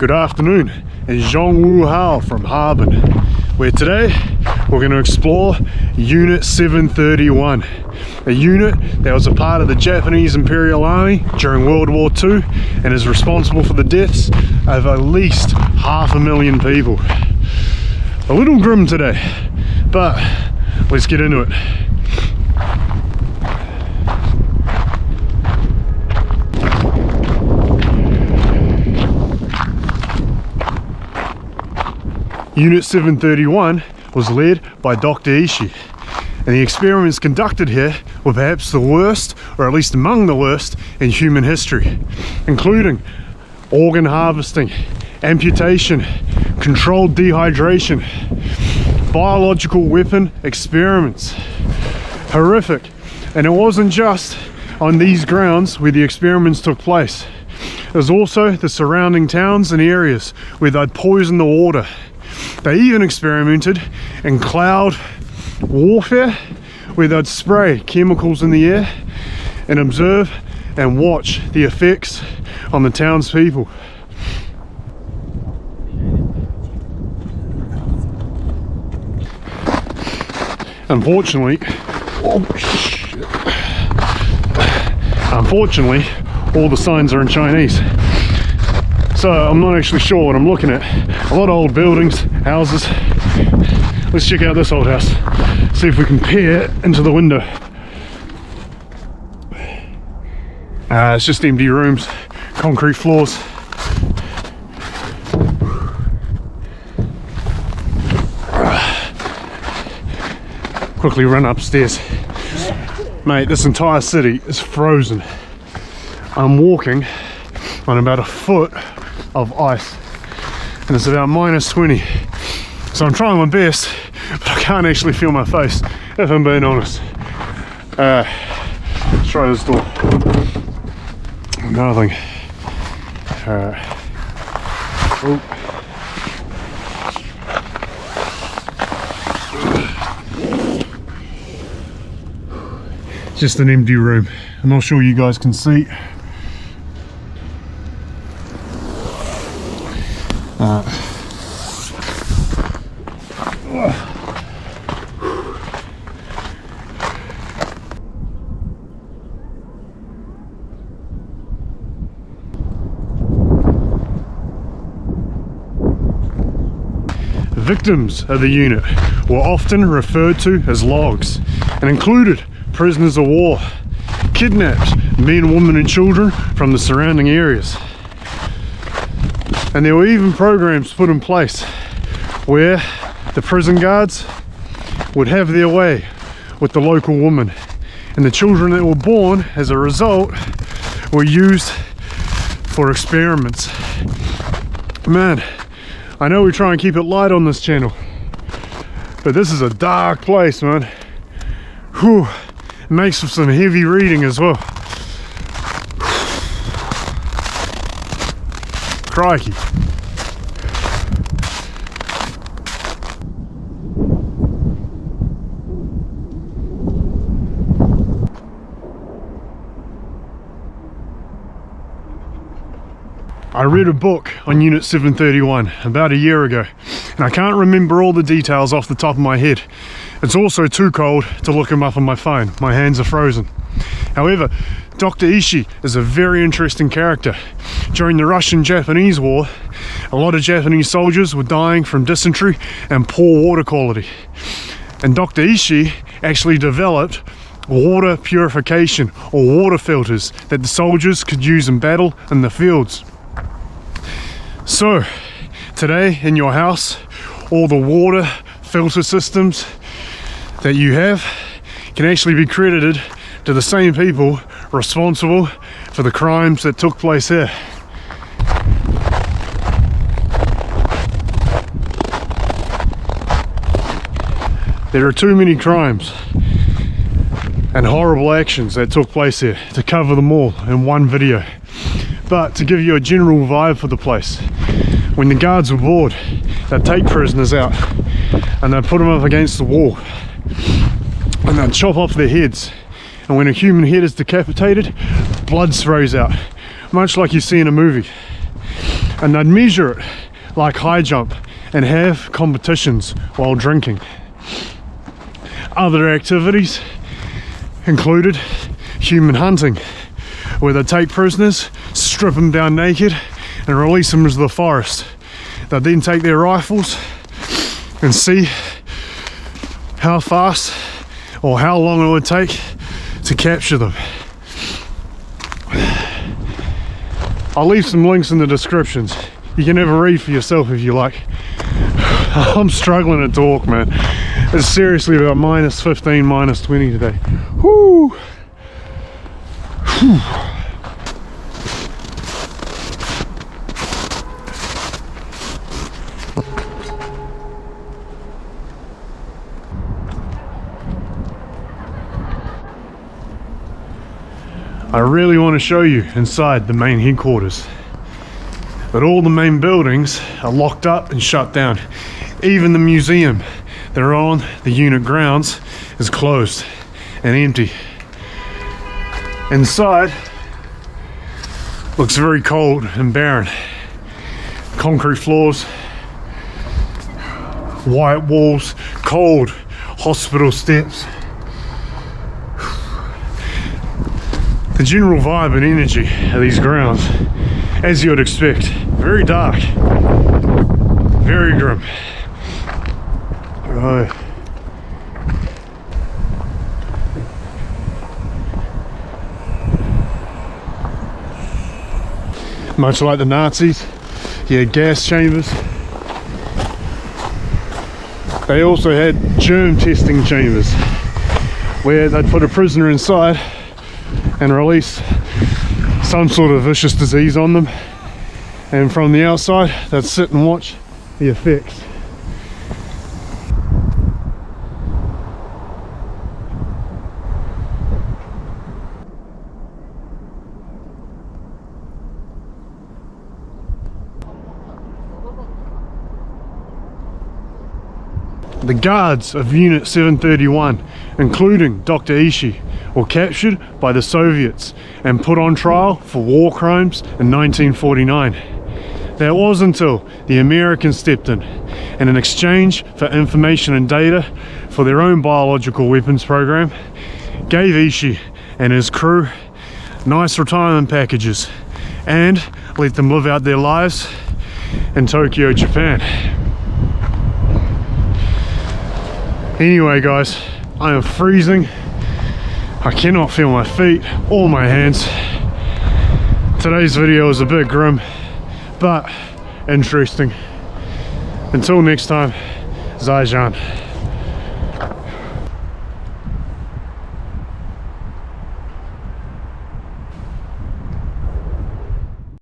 Good afternoon, and Zhongwu Hao from Harbin, where today we're going to explore Unit 731, a unit that was a part of the Japanese Imperial Army during World War II and is responsible for the deaths of at least 500,000 people. A little grim today, but let's get into it. Unit 731 was led by Dr. Ishii, and the experiments conducted here were perhaps the worst, or at least among the worst, in human history, including organ harvesting, amputation, controlled dehydration, biological weapon experiments. Horrific. And it wasn't just on these grounds where the experiments took place. There's also the surrounding towns and areas where they'd poison the water. They even experimented in cloud warfare, where they'd spray chemicals in the air and observe and watch the effects on the townspeople. Unfortunately, all the signs are in Chinese. So I'm not actually sure what I'm looking at. A lot of old buildings, houses. Let's check out this old house. See if we can peer into the window. It's just empty rooms, concrete floors. Quickly run upstairs. Mate, this entire city is frozen. I'm walking on about a foot of ice, and it's about -20, so I'm trying my best, but I can't actually feel my face, if I'm being honest. Let's try this door. Nothing. Oh. Just an empty room. I'm not sure you guys can see. Victims of the unit were often referred to as logs and included prisoners of war, kidnapped men, women and children from the surrounding areas. And there were even programs put in place where the prison guards would have their way with the local woman, and the children that were born as a result were used for experiments. Man, I know we try and keep it light on this channel, but this is a dark place, man. Whew, it makes for some heavy reading as well. Crikey. I read a book on Unit 731 about a year ago, and I can't remember all the details off the top of my head. It's also too cold to look them up on my phone. My hands are frozen. However, Dr. Ishii is a very interesting character. During the Russian-Japanese War, a lot of Japanese soldiers were dying from dysentery and poor water quality. And Dr. Ishii actually developed water purification, or water filters, that the soldiers could use in battle in the fields. So, today in your house, all the water filter systems that you have can actually be credited to the same people responsible for the crimes that took place here. There are too many crimes and horrible actions that took place here to cover them all in one video. But to give you a general vibe for the place, when the guards were bored, they'd take prisoners out and they'd put them up against the wall and they'd chop off their heads. And when a human head is decapitated, blood sprays out, much like you see in a movie. and they'd measure it like high jump and have competitions while drinking. Other activities included human hunting, where they'd take prisoners, strip them down naked and release them into the forest. They'd then take their rifles and see how fast or how long it would take to capture them. I'll leave some links in the descriptions. You can have a read for yourself if you like. I'm struggling to talk, man. It's seriously about minus 15, minus 20 today. Whoo! Whew. I really want to show you inside the main headquarters, but all the main buildings are locked up and shut down. Even the museum they're on the unit grounds is closed and empty. Inside looks very cold and barren. Concrete floors, white walls, cold hospital steps. The general vibe and energy of these grounds, as you would expect, very dark, very grim. Oh. Much like the Nazis, you had gas chambers. They also had germ testing chambers where they'd put a prisoner inside and release some sort of vicious disease on them, and from the outside they'd sit and watch the effects. The guards of Unit 731, including Dr. Ishii, were captured by the Soviets and put on trial for war crimes in 1949. That was until the Americans stepped in exchange for information and data for their own biological weapons program, gave Ishii and his crew nice retirement packages and let them live out their lives in Tokyo, Japan. Anyway guys, I am freezing. I cannot feel my feet or my hands. Today's video is a bit grim, but interesting. Until next time, Zaijian.